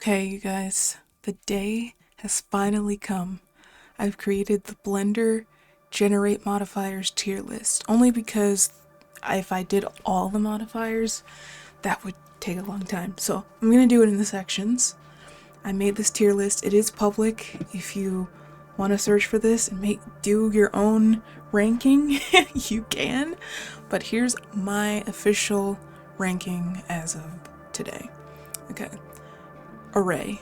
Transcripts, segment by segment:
Okay, you guys, the day has finally come. I've created the Blender Generate Modifiers tier list, only because if I did all the modifiers, that would take a long time. So I'm gonna do it in the sections. I made this tier list. It is public. If you want to search for this and do your own ranking, you can. But here's my official ranking as of today. Okay. Array.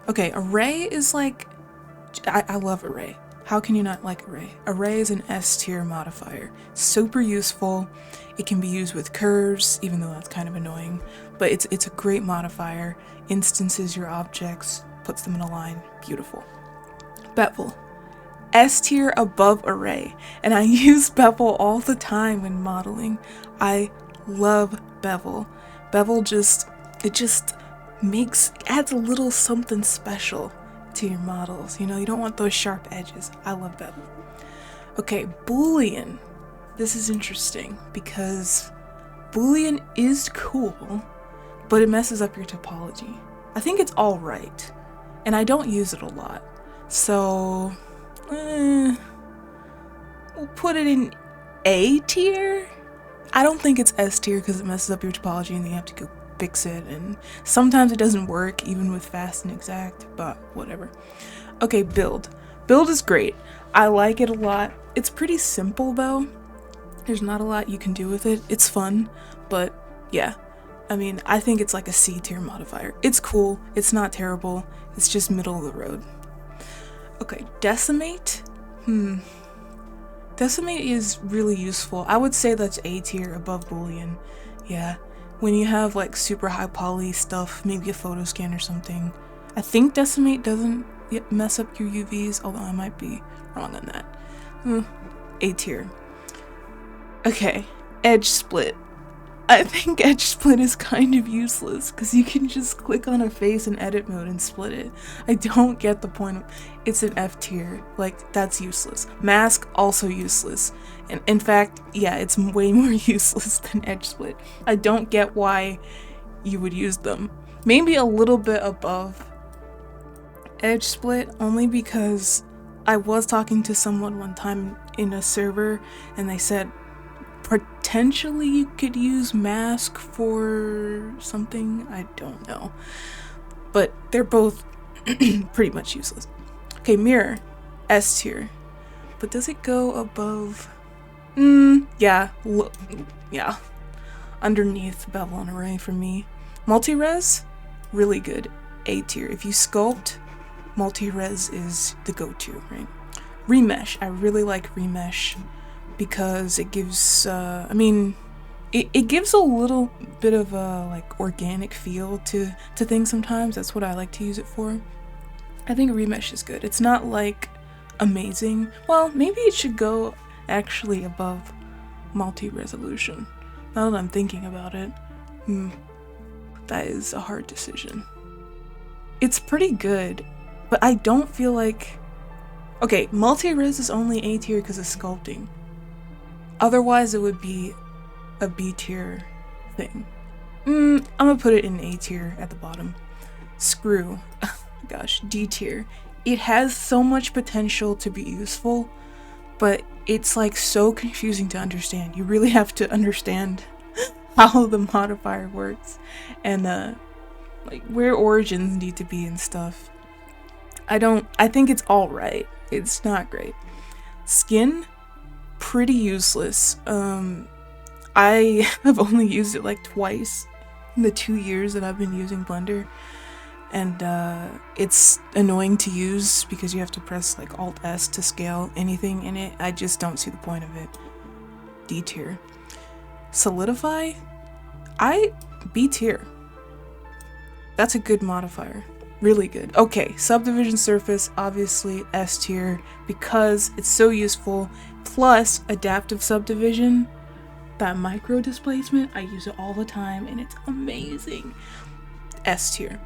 Okay, array is like, I love array. How can you not like array? Array is an S tier modifier. Super useful. It can be used with curves, even though that's kind of annoying, but it's a great modifier. Instances your objects, puts them in a line. Beautiful. Bevel. S tier above array, and I use bevel all the time when modeling. I love bevel. Bevel just adds a little something special to your models. You know, you don't want those sharp edges. I love bevel. Okay, Boolean. This is interesting because Boolean is cool, but it messes up your topology. I think it's all right, and I don't use it a lot. So, we'll put it in A tier. I don't think it's S tier because it messes up your topology and then you have to go fix it, and sometimes it doesn't work even with fast and exact, but whatever. Okay, build. Build is great. I like it a lot. It's pretty simple though. There's not a lot you can do with it. It's fun, but yeah. I mean, I think it's like a C tier modifier. It's cool. It's not terrible. It's just middle of the road. Okay, decimate. Decimate is really useful. I would say that's A tier above Boolean. Yeah. When you have like super high poly stuff, maybe a photo scan or something. I think decimate doesn't mess up your UVs, although I might be wrong on that. A tier. Okay, edge split. I think edge split is kind of useless because you can just click on a face in edit mode and split it. I don't get the point of it's an F tier. Like, that's useless. Mask, also useless. And in fact, yeah, it's way more useless than edge split. I don't get why you would use them. Maybe a little bit above edge split, only because I was talking to someone one time in a server and they said potentially you could use mask for something. I don't know. But they're both pretty much useless. Okay, mirror. S tier. But does it go above? Yeah. Yeah. Underneath bevel and array for me. Multi-res? Really good. A tier. If you sculpt, multi-res is the go-to, right? Remesh. I really like remesh because it gives, it gives a little bit of a like organic feel to things sometimes. That's what I like to use it for. I think remesh is good. It's not like amazing. Well, maybe it should go actually above multi-resolution. Now that I'm thinking about it, that is a hard decision. It's pretty good, but I don't feel like... Okay, multi-res is only A tier because of sculpting. Otherwise, it would be a B tier thing. I'm gonna put it in A tier at the bottom. Screw. Gosh, D tier. It has so much potential to be useful, but it's like so confusing to understand. You really have to understand how the modifier works and like where origins need to be and stuff. I think it's alright. It's not great. Skin, pretty useless. I have only used it like twice in the 2 years that I've been using Blender. And it's annoying to use because you have to press like Alt S to scale anything in it. I just don't see the point of it. D tier. Solidify? B tier. That's a good modifier. Really good. Okay, subdivision surface, obviously S tier because it's so useful. Plus adaptive subdivision, that micro displacement, I use it all the time and it's amazing. S tier.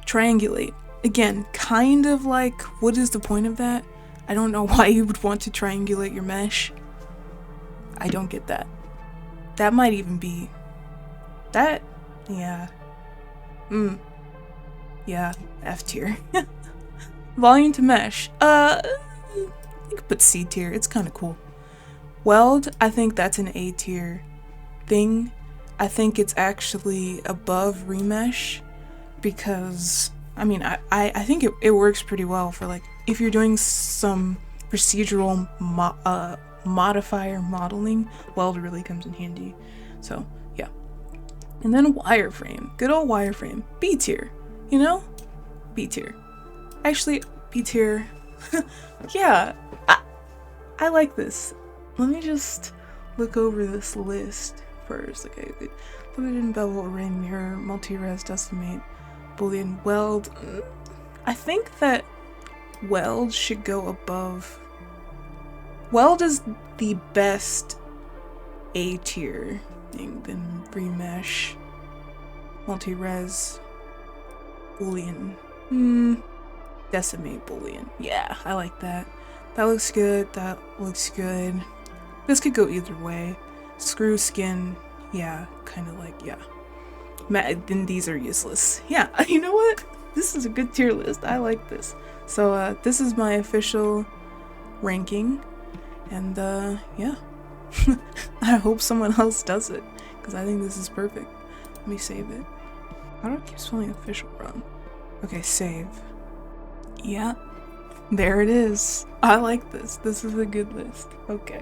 Triangulate. Again, kind of like, what is the point of that? I don't know why you would want to triangulate your mesh. I don't get that. That might even be... That... Yeah. Yeah, F tier. Volume to mesh. You could put C tier. It's kind of cool. Weld, I think that's an A tier thing. I think it's actually above remesh because, I mean, I think it works pretty well for like, if you're doing some procedural modifier modeling, weld really comes in handy. So, yeah. And then wireframe. Good old wireframe. B tier. You know? B tier. Actually, B tier. Yeah. I like this. Let me just look over this list first. Okay. Boolean, bevel, array, mirror, multi-res, decimate, Boolean, weld. I think that weld should go above. Weld is the best A tier thing than remesh, multi-res, Boolean. Decimate, Boolean. Yeah, I like that. That looks good. That looks good. This could go either way. Screw, skin. Yeah, kind of like, yeah. Then these are useless. Yeah, you know what? This is a good tier list. I like this. So, this is my official ranking. And, yeah. I hope someone else does it, because I think this is perfect. Let me save it. How do I keep spelling official wrong? Okay, save. Yeah. There it is. I like this. This is a good list. Okay.